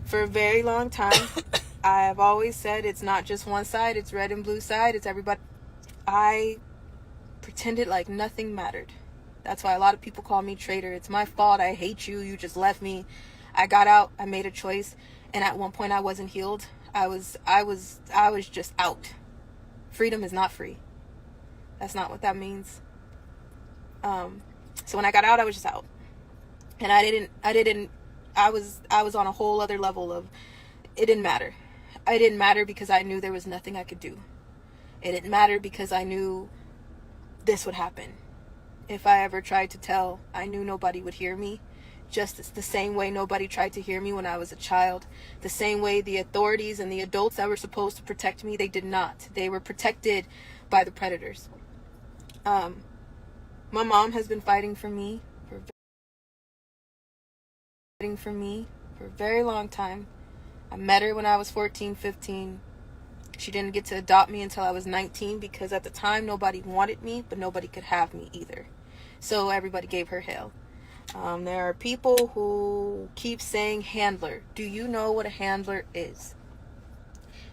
For a very long time, I've always said it's not just one side, it's red and blue side, it's everybody. I pretended like nothing mattered. That's why a lot of people call me traitor. It's my fault. I hate you. You just left me. I got out. I made a choice. And at one point I wasn't healed. I was just out. Freedom is not free. That's not what that means. So when I got out, I was just out. And I was on a whole other level of, it didn't matter. It didn't matter because I knew there was nothing I could do. It didn't matter because I knew this would happen. If I ever tried to tell, I knew nobody would hear me. Just the same way nobody tried to hear me when I was a child. The same way the authorities and the adults that were supposed to protect me, they did not. They were protected by the predators. My mom has been fighting for me for a very long time. I met her when I was 14, 15. She didn't get to adopt me until I was 19 because at the time nobody wanted me, but nobody could have me either. So everybody gave her hell. There are people who keep saying handler. Do you know what a handler is?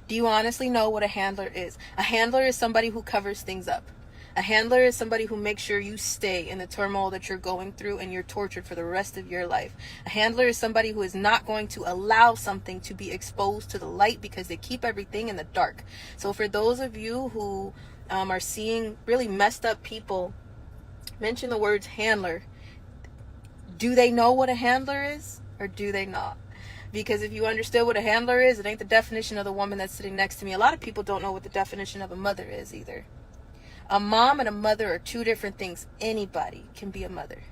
Do you honestly know what a handler is? A handler is somebody who covers things up. A handler is somebody who makes sure you stay in the turmoil that you're going through and you're tortured for the rest of your life. A handler is somebody who is not going to allow something to be exposed to the light because they keep everything in the dark. So for those of you who are seeing really messed up people mention the words handler, do they know what a handler is or do they not? Because if you understood what a handler is, it ain't the definition of the woman that's sitting next to me. A lot of people don't know what the definition of a mother is either. A mom and a mother are two different things. Anybody can be a mother.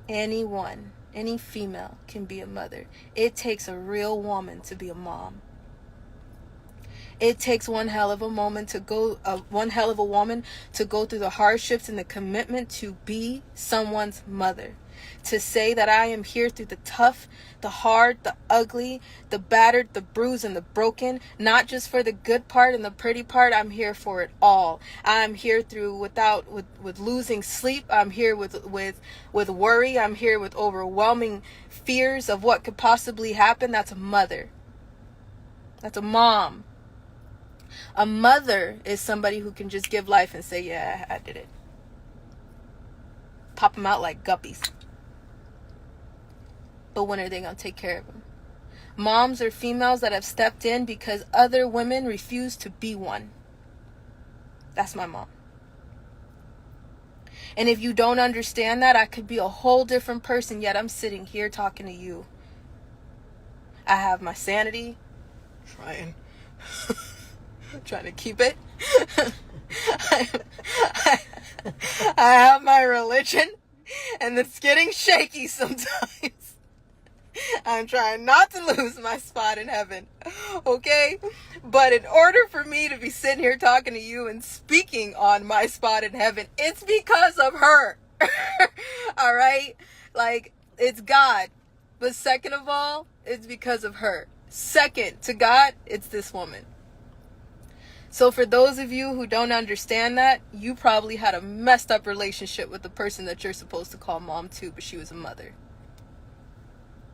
Anyone, any female can be a mother. It takes a real woman to be a mom. It takes one hell of a woman to go through the hardships and the commitment to be someone's mother. To say that I am here through the tough, the hard, the ugly, the battered, the bruised, and the broken. Not just for the good part and the pretty part. I'm here for it all. I'm here through with losing sleep. I'm here with worry. I'm here with overwhelming fears of what could possibly happen. That's a mother. That's a mom. A mother is somebody who can just give life and say, yeah, I did it. Pop them out like guppies. But when are they going to take care of them? Moms are females that have stepped in because other women refuse to be one. That's my mom. And if you don't understand that, I could be a whole different person, yet I'm sitting here talking to you. I have my sanity. Trying to keep it. I have my religion. And it's getting shaky sometimes. I'm trying not to lose my spot in heaven, okay? But in order for me to be sitting here talking to you and speaking on my spot in heaven, it's because of her, all right? Like, it's God. But second of all, it's because of her. Second to God, it's this woman. So for those of you who don't understand that, you probably had a messed up relationship with the person that you're supposed to call mom too, but she was a mother.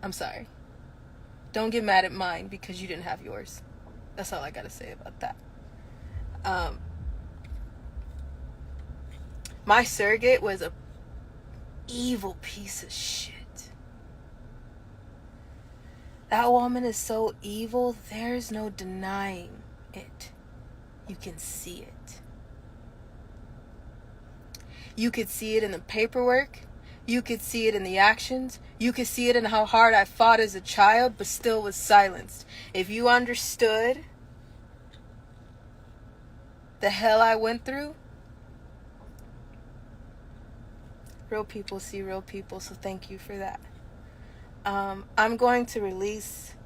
I'm sorry. Don't get mad at mine because you didn't have yours. That's all I gotta say about that. My surrogate was a evil piece of shit. That woman is so evil, there's no denying it. You can see it. You could see it in the paperwork. You could see it in the actions. You could see it in how hard I fought as a child, but still was silenced. If you understood the hell I went through, real people see real people, so thank you for that. I'm going to release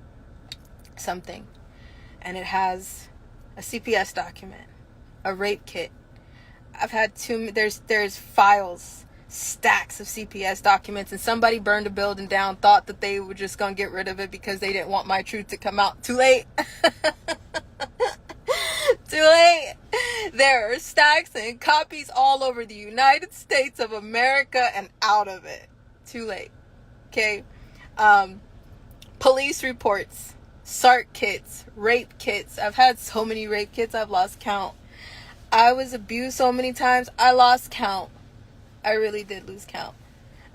something, and it has a CPS document, a rape kit. I've had there's files, stacks of CPS documents, and somebody burned a building down, thought that they were just going to get rid of it because they didn't want my truth to come out. Too late. Too late. There are stacks and copies all over the United States of America and out of it. Too late. Okay? Police reports, SART kits, rape kits. I've had so many rape kits, I've lost count. I was abused so many times, I lost count. I really did lose count.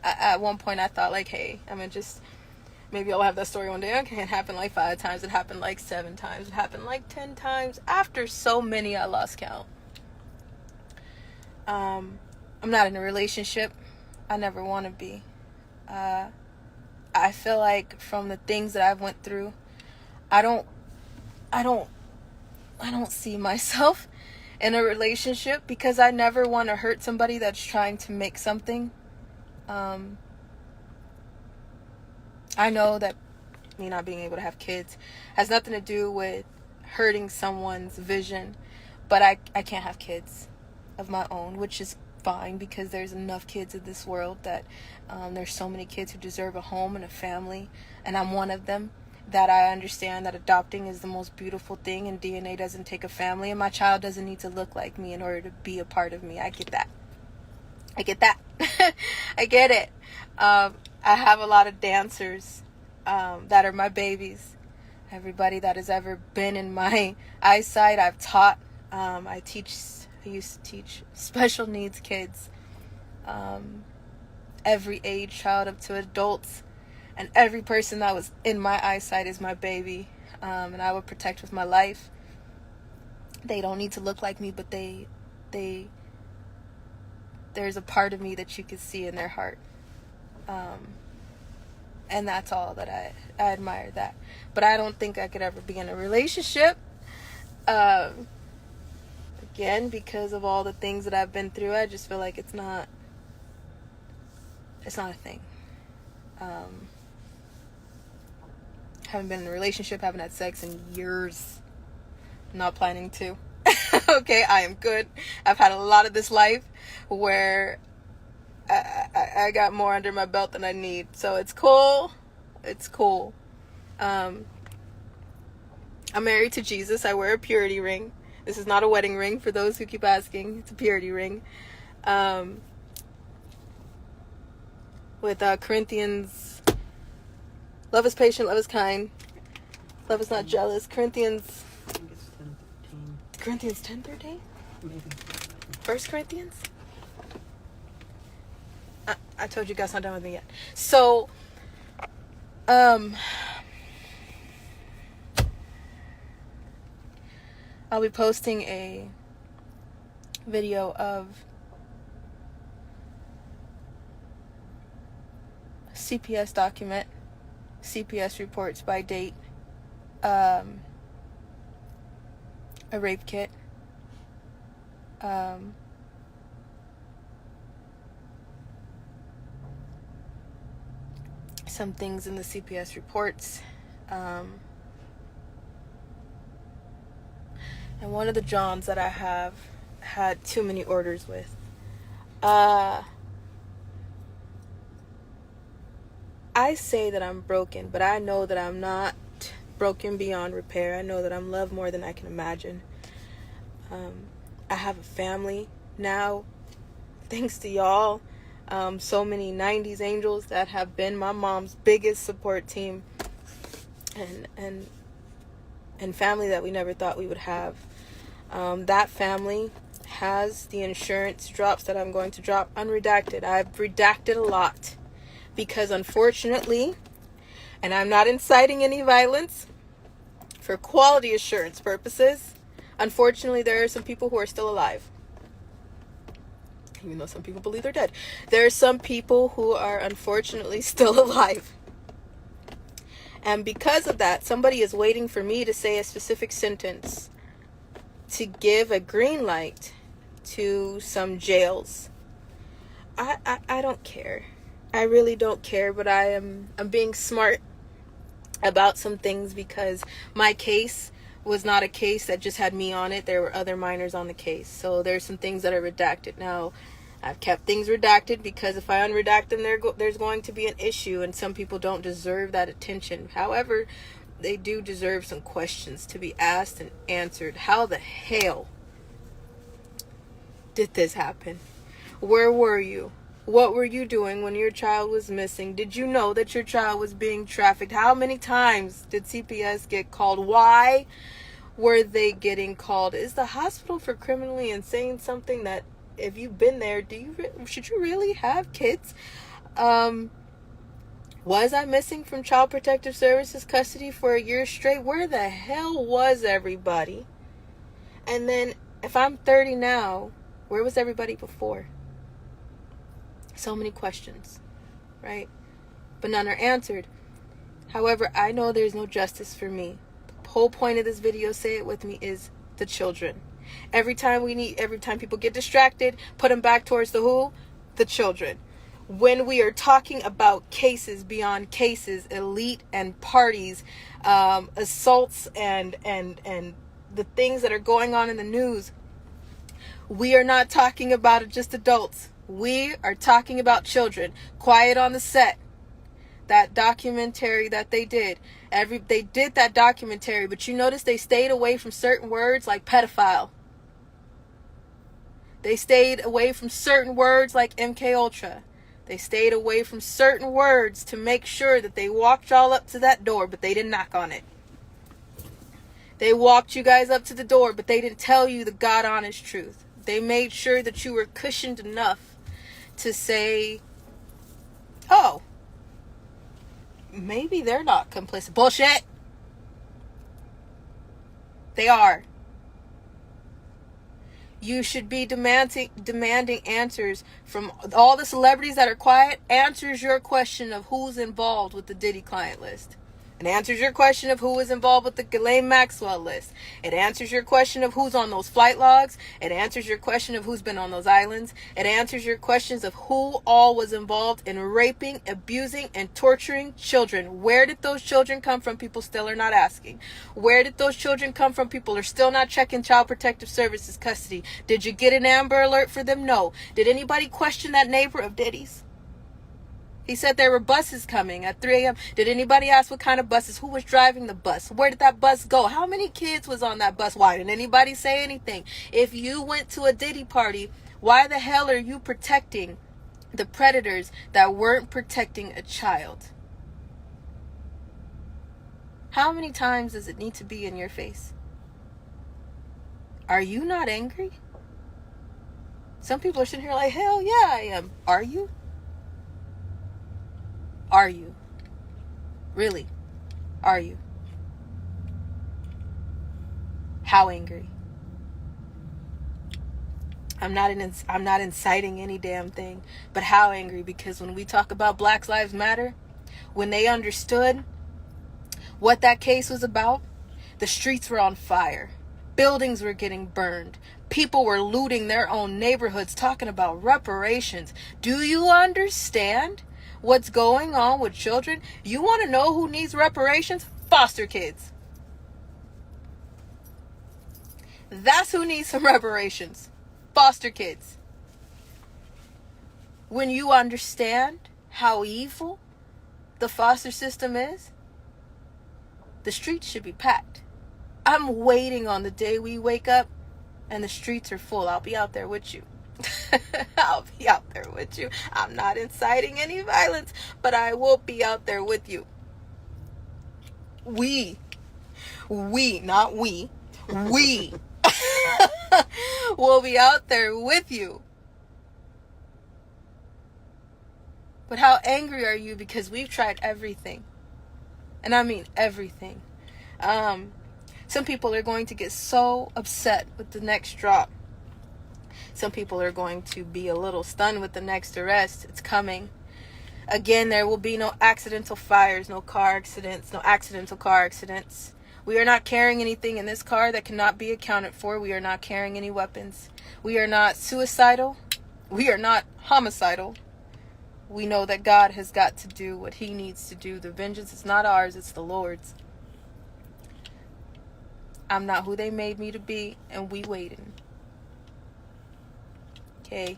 At one point, I thought, like, hey, I'm going to just, maybe I'll have that story one day. Okay, it happened like 5 times. It happened like 7 times. It happened like 10 times. After so many, I lost count. I'm not in a relationship. I never want to be. I feel like from the things that I've went through, I don't see myself in a relationship because I never want to hurt somebody that's trying to make something. I know that me not being able to have kids has nothing to do with hurting someone's vision, but I can't have kids of my own, which is fine because there's enough kids in this world that there's so many kids who deserve a home and a family, and I'm one of them. That I understand that adopting is the most beautiful thing, and DNA doesn't take a family, and my child doesn't need to look like me in order to be a part of me. I get that. I get it. I have a lot of dancers that are my babies. Everybody that has ever been in my eyesight, I've taught. I used to teach special needs kids, every age child up to adults. And every person that was in my eyesight is my baby. And I would protect with my life. They don't need to look like me, but there's a part of me that you can see in their heart. And that's all that I admire that. But I don't think I could ever be in a relationship. Again, because of all the things that I've been through, I just feel like it's not a thing. Haven't been in a relationship, haven't had sex in years. Not planning to. Okay, I am good. I've had a lot of this life where I got more under my belt than I need. So it's cool. It's cool. I'm married to Jesus. I wear a purity ring. This is not a wedding ring for those who keep asking. It's a purity ring. With Corinthians, love is patient, love is kind, love is not jealous. Corinthians 10:13? Maybe. 1 Corinthians? I told you guys not done with me yet. So, I'll be posting a video of CPS document, CPS reports by date, a rape kit, some things in the CPS reports, and one of the Johns that I have had too many orders with. I say that I'm broken, but I know that I'm not broken beyond repair. I know that I'm loved more than I can imagine. I have a family now, thanks to y'all. So many 90s angels that have been my mom's biggest support team, and family that we never thought we would have. That family has the insurance drops that I'm going to drop unredacted. I've redacted a lot because, unfortunately, and I'm not inciting any violence, for quality assurance purposes, unfortunately, there are some people who are still alive. Even though some people believe they're dead. There are some people who are unfortunately still alive. And because of that, somebody is waiting for me to say a specific sentence to give a green light to some jails. I don't care. I really don't care, but I'm being smart about some things because my case was not a case that just had me on it. There were other minors on the case. So there's some things that are redacted. Now, I've kept things redacted because if I unredact them, there's going to be an issue, and some people don't deserve that attention. However, they do deserve some questions to be asked and answered. How the hell did this happen? Where were you? What were you doing when your child was missing? Did you know that your child was being trafficked? How many times did CPS get called? Why were they getting called? Is the hospital for criminally insane something that, if you've been there, should you really have kids? Was I missing from Child Protective Services custody for a year straight? Where the hell was everybody? And then, if I'm 30 now, where was everybody before? So many questions, right? But none are answered. However, I know there's no justice for me. The whole point of this video, say it with me, is the children. Every time people get distracted, put them back towards the who? The children. When we are talking about cases beyond cases, elite and parties, assaults and the things that are going on in the news, we are not talking about just adults. We are talking about children. Quiet on the Set, that documentary that they did. They did that documentary, but you notice they stayed away from certain words like pedophile. They stayed away from certain words like MK Ultra. They stayed away from certain words to make sure that they walked y'all up to that door, but they didn't knock on it. They walked you guys up to the door, but they didn't tell you the God honest truth. They made sure that you were cushioned enough to say, oh, maybe they're not complicit. Bullshit. They are. You should be demanding answers from all the celebrities that are quiet. Answers your question of who's involved with the Diddy client list. It answers your question of who is involved with the Ghislaine Maxwell list. It answers your question of who's on those flight logs. It answers your question of who's been on those islands. It answers your questions of who all was involved in raping, abusing, and torturing children. Where did those children come from? People still are not asking. Where did those children come from? People are still not checking Child Protective Services custody. Did you get an Amber Alert for them? No. Did anybody question that neighbor of Diddy's? He said there were buses coming at 3 a.m. Did anybody ask what kind of buses? Who was driving the bus? Where did that bus go? How many kids was on that bus? Why didn't anybody say anything? If you went to a Diddy party, why the hell are you protecting the predators that weren't protecting a child? How many times does it need to be in your face? Are you not angry? Some people are sitting here like, hell yeah, I am. Are you? Are you? Really? Are you? How angry? I'm not inciting any damn thing, but how angry? Because when we talk about Black Lives Matter, when they understood what that case was about, the streets were on fire. Buildings were getting burned. People were looting their own neighborhoods, talking about reparations. Do you understand what's going on with children? You want to know who needs reparations? Foster kids. That's who needs some reparations. Foster kids. When you understand how evil the foster system is, the streets should be packed. I'm waiting on the day we wake up and the streets are full. I'll be out there with you. I'll be out there with you. I'm not inciting any violence, but I will be out there with you. We will be out there with you. But how angry are you? Because we've tried everything. And I mean everything. Some people are going to get so upset with the next drop. Some people are going to be a little stunned with the next arrest. It's coming. Again, there will be no accidental fires, no car accidents, no accidental car accidents. We are not carrying anything in this car that cannot be accounted for. We are not carrying any weapons. We are not suicidal. We are not homicidal. We know that God has got to do what he needs to do. The vengeance is not ours, it's the Lord's. I'm not who they made me to be, and we waiting. Okay?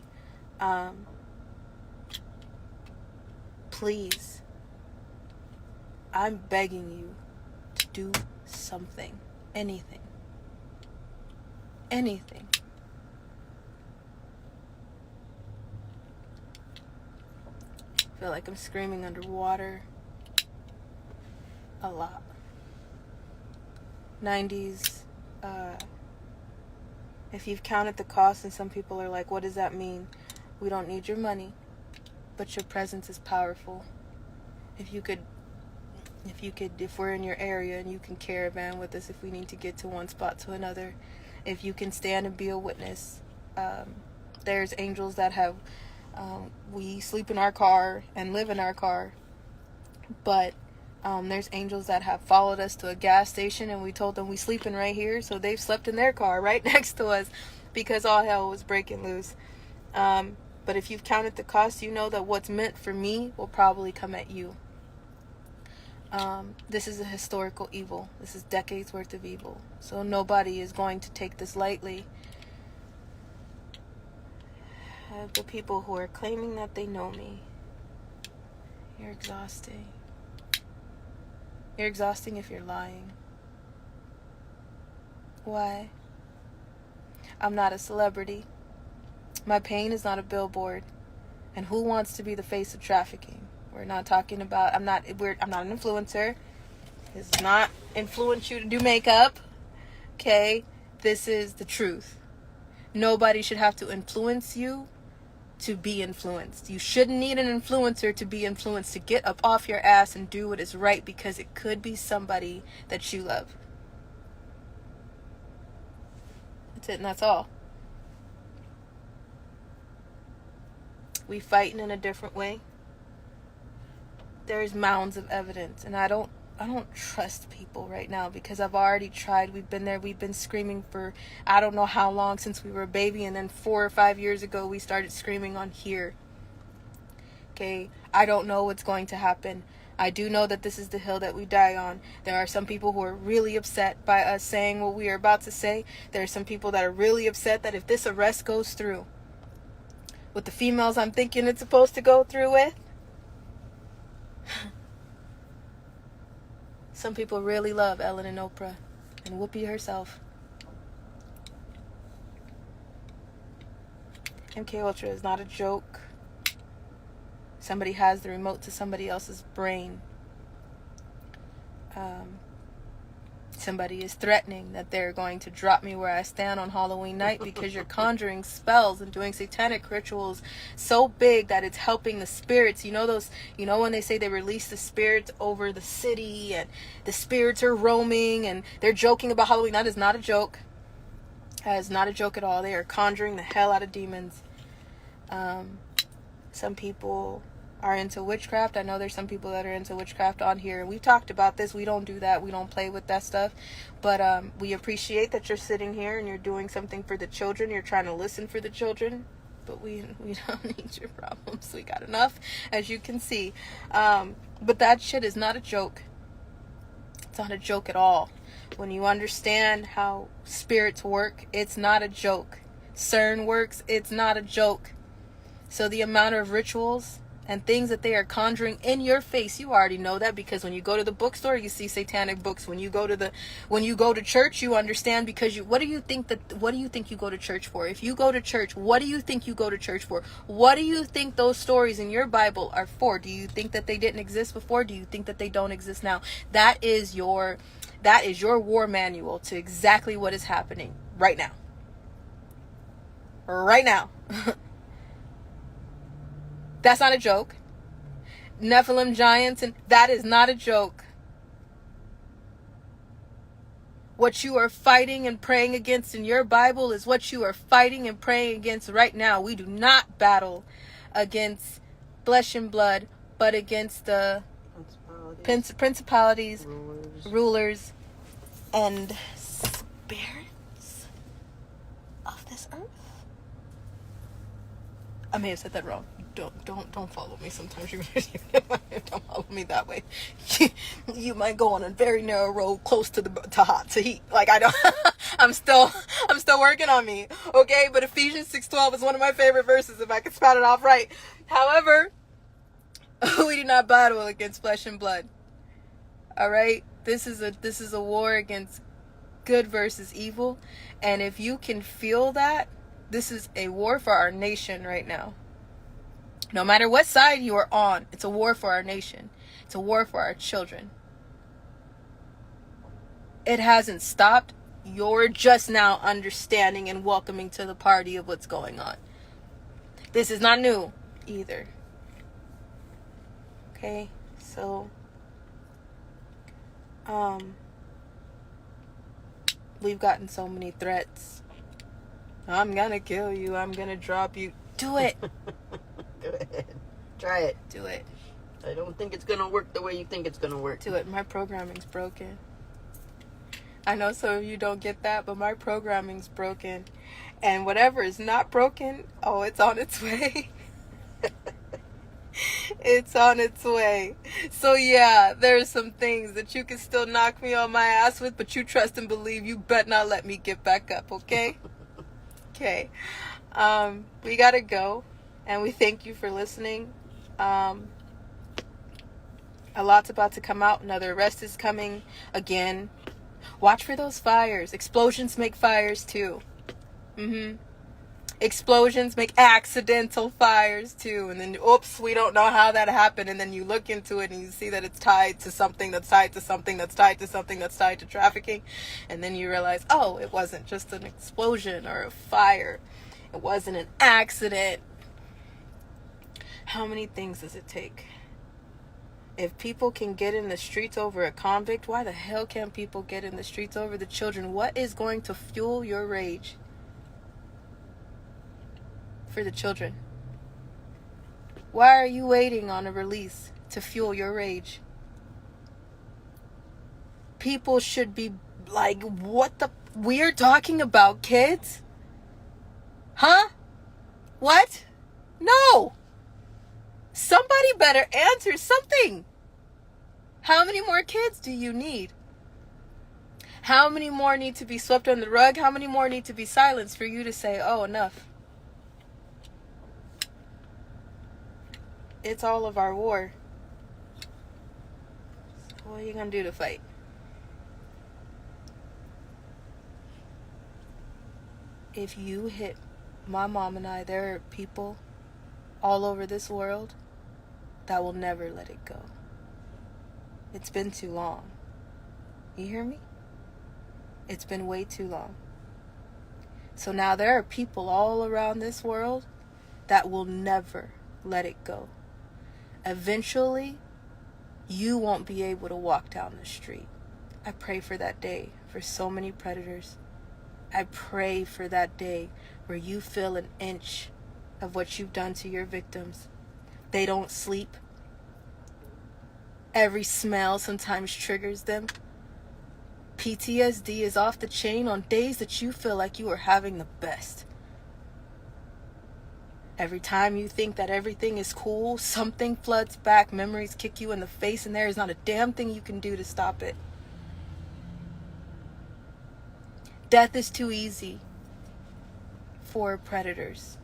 Please. I'm begging you to do something. Anything. Anything. I feel like I'm screaming underwater a lot. 90s, if you've counted the cost, and some people are like, what does that mean? We don't need your money, but your presence is powerful. If we're in your area and you can caravan with us if we need to get to one spot to another, if you can stand and be a witness, there's angels that have, we sleep in our car and live in our car, but there's angels that have followed us to a gas station and we told them we sleeping right here, so they've slept in their car right next to us because all hell was breaking loose. But if you've counted the cost, you know that what's meant for me will probably come at you. This is a historical evil. This is decades worth of evil. So nobody is going to take this lightly. The people who are claiming that they know me, you're exhausting. You're exhausting if you're lying. Why? I'm not a celebrity. My pain is not a billboard. And who wants to be the face of trafficking? We're not talking about, I'm not an influencer. This does not influence you to do makeup. Okay? This is the truth. Nobody should have to influence you to be influenced. You shouldn't need an influencer to be influenced, to get up off your ass and do what is right, because it could be somebody that you love. That's it, and that's all. We fighting in a different way. There's mounds of evidence, and I don't trust people right now because I've already tried. We've been there. We've been screaming for I don't know how long, since we were a baby, and then 4 or 5 years ago we started screaming on here. Okay, I don't know what's going to happen. I do know that this is the hill that we die on. There are some people who are really upset by us saying what we are about to say. There are some people that are really upset that if this arrest goes through with the females I'm thinking it's supposed to go through with, some people really love Ellen and Oprah and Whoopi herself. MK Ultra is not a joke. Somebody has the remote to somebody else's brain. Somebody is threatening that they're going to drop me where I stand on Halloween night because you're conjuring spells and doing satanic rituals so big that it's helping the spirits. You know when they say they release the spirits over the city and the spirits are roaming and they're joking about Halloween. That is not a joke. That is not a joke at all. They are conjuring the hell out of demons. Some people are into witchcraft. I know there's some people that are into witchcraft on here. We've talked about this. We don't do that. We don't play with that stuff. But we appreciate that you're sitting here and you're doing something for the children. You're trying to listen for the children. But we don't need your problems. We got enough, as you can see. But that shit is not a joke. It's not a joke at all. When you understand how spirits work, it's not a joke. CERN works, it's not a joke. So the amount of rituals and things that they are conjuring in your face, you already know that, because when you go to the bookstore, you see satanic books. When you go to church, you understand, because what do you think you go to church for? If you go to church, what do you think you go to church for? What do you think those stories in your Bible are for? Do you think that they didn't exist before? Do you think that they don't exist now? That is your war manual to exactly what is happening right now. Right now. That's not a joke. Nephilim giants, and that is not a joke. What you are fighting and praying against in your Bible is what you are fighting and praying against right now. We do not battle against flesh and blood, but against the principalities, rulers, and spirits of this earth. I may have said that wrong. Don't follow me. Sometimes you don't follow me that way. You might go on a very narrow road close to heat. Like I don't. I'm still working on me. Okay, but Ephesians 6:12 is one of my favorite verses. If I could spout it off right. However, we do not battle against flesh and blood. All right, this is a war against good versus evil, and if you can feel that, this is a war for our nation right now. No matter what side you are on, it's a war for our nation. It's a war for our children. It hasn't stopped. You're just now understanding and welcoming to the party of what's going on. This is not new either. Okay, so we've gotten so many threats. I'm gonna kill you. I'm gonna drop you. Do it. Go ahead. Try it. Do it. I don't think it's gonna work the way you think it's gonna work. Do it. My programming's broken. I know some of you don't get that, but my programming's broken. And whatever is not broken, oh, it's on its way. It's on its way. So yeah, there's some things that you can still knock me on my ass with, but you trust and believe you better not let me get back up, okay? Okay. We gotta go, and we thank you for listening. A lot's about to come out. Another arrest is coming again. Watch for those fires. Explosions make fires too. Explosions make accidental fires too. And then, oops, we don't know how that happened. And then you look into it and you see that it's tied to something that's tied to something that's tied to something that's tied to trafficking. And then you realize, oh, it wasn't just an explosion or a fire. It wasn't an accident. How many things does it take? If people can get in the streets over a convict, why the hell can't people get in the streets over the children? What is going to fuel your rage for the children? Why are you waiting on a release to fuel your rage? People should be like, what the? We're talking about kids? Huh? What? No! Somebody better answer something. How many more kids do you need? How many more need to be swept under the rug? How many more need to be silenced for you to say, oh, enough? It's all of our war. So what are you going to do to fight? If you hit my mom and I, there are people all over this world that will never let it go. It's been too long. You hear me? It's been way too long. So now there are people all around this world that will never let it go. Eventually, you won't be able to walk down the street. I pray for that day for so many predators. I pray for that day where you feel an inch of what you've done to your victims. They don't sleep. Every smell sometimes triggers them. PTSD is off the chain on days that you feel like you are having the best. Every time you think that everything is cool, something floods back, memories kick you in the face, and there is not a damn thing you can do to stop it. Death is too easy for predators.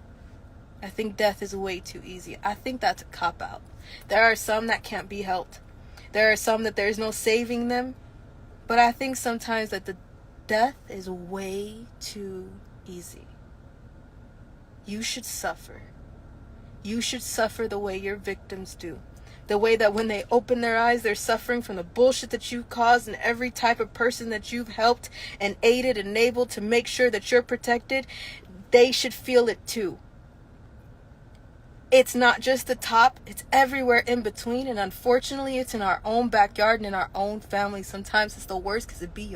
I think death is way too easy. I think that's a cop-out. There are some that can't be helped. There are some that there's no saving them. But I think sometimes that the death is way too easy. You should suffer. You should suffer the way your victims do. The way that when they open their eyes, they're suffering from the bullshit that you've caused, and every type of person that you've helped and aided, enabled to make sure that you're protected, they should feel it too. It's not just the top, it's everywhere in between, and unfortunately it's in our own backyard and in our own family. Sometimes it's the worst because it be your